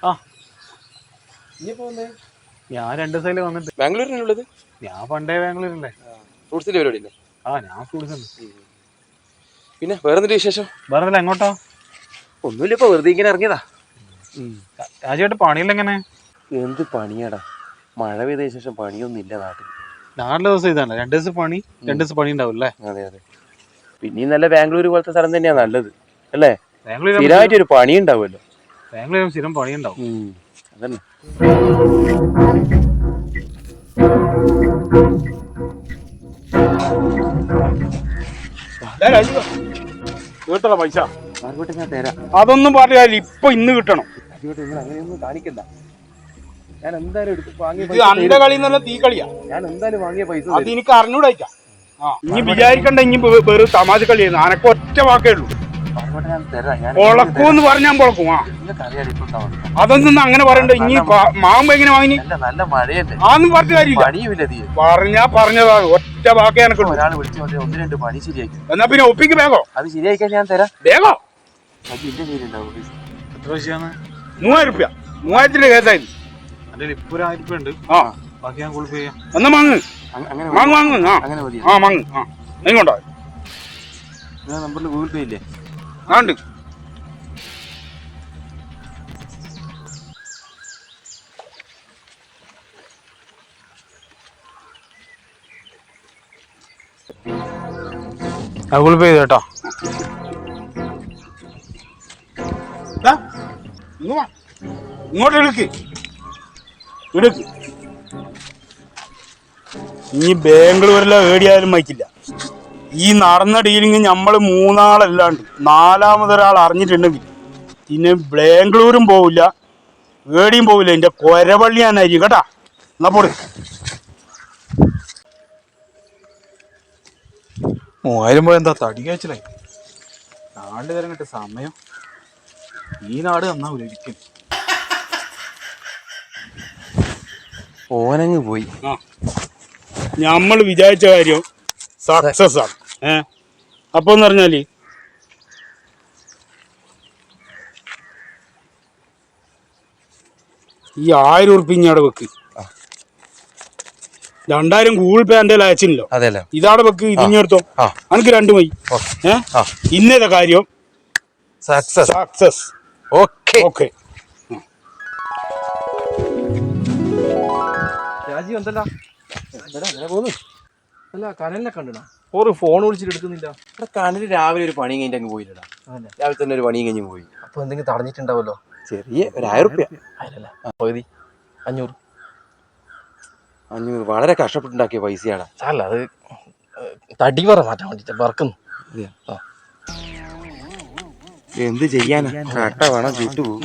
ആ ഞാൻ 2 ദിവസമായിട്ട് വന്നിട്ട്. ബാംഗ്ലൂരിനുള്ളത്? ഞാൻ പണ്ടേ ബാംഗ്ലൂരില്ലേ. ഫ്രൂട്ട്സിന്റെ പരിപാടി ഇല്ലേ? ഞാൻ ഫ്രൂട്ട്സ്. പിന്നെ വേറെന്തൊരു വിശേഷം? വേറെ എങ്ങോട്ടാ? ഒന്നുമില്ല, ഇപ്പൊ വെറുതെ ഇങ്ങനെ ഇറങ്ങിയതാ. രാജുവായിട്ട് പണിയില്ല എങ്ങനെ? എന്ത് പണിയാടാ, മഴ പെയ്ത ശേഷം പണിയൊന്നും ഇല്ല നാട്ടിൽ. 4 ദിവസം ഇതാണ്, 2 ദിവസം പണി, 2 ദിവസം പണി ഉണ്ടാവും അല്ലേ? അതെ അതെ. പിന്നെയും നല്ല ബാംഗ്ലൂർ പോലത്തെ സ്ഥലം തന്നെയാ നല്ലത് അല്ലേ? ബാംഗ്ലൂർ സ്ഥിരമായിട്ട് ഒരു പണി ഉണ്ടാവുമല്ലോ. ബാംഗ്ലൂർ സ്ഥിരം പണി ഉണ്ടാവും. അതന്നെ. കേട്ടോ പൈസ ഞാൻ തരാം. അതൊന്നും പറഞ്ഞ ഇപ്പൊ ഇന്ന് കിട്ടണം. അങ്ങനെയൊന്നും കാണിക്കണ്ട. ഞാൻ എന്തായാലും അന്റെ കളി എന്നല്ല തീ കളിയാ. ഞാൻ എന്തായാലും വാങ്ങിയ പൈസ അത് എനിക്ക് അറിഞ്ഞൂടാ. ഇനി വിചാരിക്കണ്ട, ഇനി വെറും തമാശ കളിയായിരുന്നു. അനക്ക് ഒറ്റ വാക്കേ ഉള്ളൂ. പൊളക്കൂന്ന് പറഞ്ഞാൽ പൊളക്കും. അതൊന്നും അങ്ങനെ പറയണ്ട. ഇനി മാവുമ്പോ എങ്ങനെ വാങ്ങി? നല്ല മഴയല്ലേ, ആന്നും പറഞ്ഞ കാര്യമില്ല. പറഞ്ഞതാ ഒറ്റ വാക്കേ എനക്കുള്ളൂ. ഒരാൾ വിളിച്ചു 1-2 പണി ശരിയാക്കി. എന്നാ പിന്നെ ഒപ്പിക്ക് വേഗോ. അത് ശരിയാക്കാൻ ഞാൻ തരാം. വേഗോ. എന്റെ കയ്യിലുണ്ടാവും. എത്ര പൈസയാണ്? 3000. 3000 കേസായി. അല്ലെ ഇപ്പൊ 1000 ഉണ്ട്. ബാക്കി ഞാൻ ഗൂഗിൾ പേ ചെയ്യാം. എന്നാ വാങ്ങ്. വാങ്ങ്. അങ്ങനെ മതി. വാങ്ങ്. എങ്ങോട്ടോ നമ്പറിൽ ഗൂഗിൾ പേ ഇല്ലേ? ഉണ്ട്. ഗൂഗിൾ പേ ചെയ്തേട്ടോ. ഇങ്ങോട്ട് എടുക്ക്. ഇനി ബാംഗ്ലൂരിലെ ഏടിയായാലും വായിക്കില്ല. ഈ നടന്ന ഡീലിങ് നമ്മൾ 3 ആളല്ലാണ്ട് 4ാമതൊരാൾ അറിഞ്ഞിട്ടുണ്ടെങ്കിൽ പിന്നെ ബാംഗ്ലൂരും പോവില്ല, ഏടിയും പോവില്ല. എൻ്റെ കൊരവള്ളി ഞാനായിരിക്കും കേട്ടാ. എന്നാ പോട്. 3000 പോയി എന്താ തടി കഴിച്ചില്ലായി. നാട് തരം കിട്ടിയ സമയം ഈ നാട് നന്നാവൂല ഒരിക്കലും. ഓനങ്ങ് പോയി. നമ്മൾ വിചാരിച്ച കാര്യം സക്സസ് ആണ്. അപ്പൊ എന്ന് പറഞ്ഞാല് ഈ 1000 ഉറുപ്പിക ഇഞ്ഞാടെ വെക്ക്. 2000 ഗൂഗിൾ പേ എന്റെ അയച്ചില്ലോ. ഇതാടെ വെക്ക്. ഇതിഞ്ഞെടുത്തോ. എനിക്ക് 2 മൈ. ഇന്നത്തെ കാര്യം സക്സസ്. ഓക്കെ. രാജീവ് എന്തല്ല അല്ല കനലിനെ കണ്ടിടാ. ഒരു ഫോൺ വിളിച്ചിട്ട് എടുക്കുന്നില്ല. കനല് രാവിലെ ഒരു പണിയും കഴിഞ്ഞിട്ട് അങ്ങ് പോയില്ലടാ. രാവിലെ തന്നെ ഒരു പണിയും കഴിഞ്ഞ് പോയി. അപ്പൊ എന്തെങ്കിലും തടഞ്ഞിട്ടുണ്ടാവല്ലോ. ചെറിയ 1000 ഉറുപ്പിക. പകുതി 500 വളരെ കഷ്ടപ്പെട്ടുണ്ടാക്കിയ പൈസയാണ്. അല്ല അത് തടി പറ മാറ്റാൻ വേണ്ടിട്ട് പറക്കുന്നു. എന്ത് ചെയ്യാനാ? കട്ട വേണം ചുട്ടു പോകും.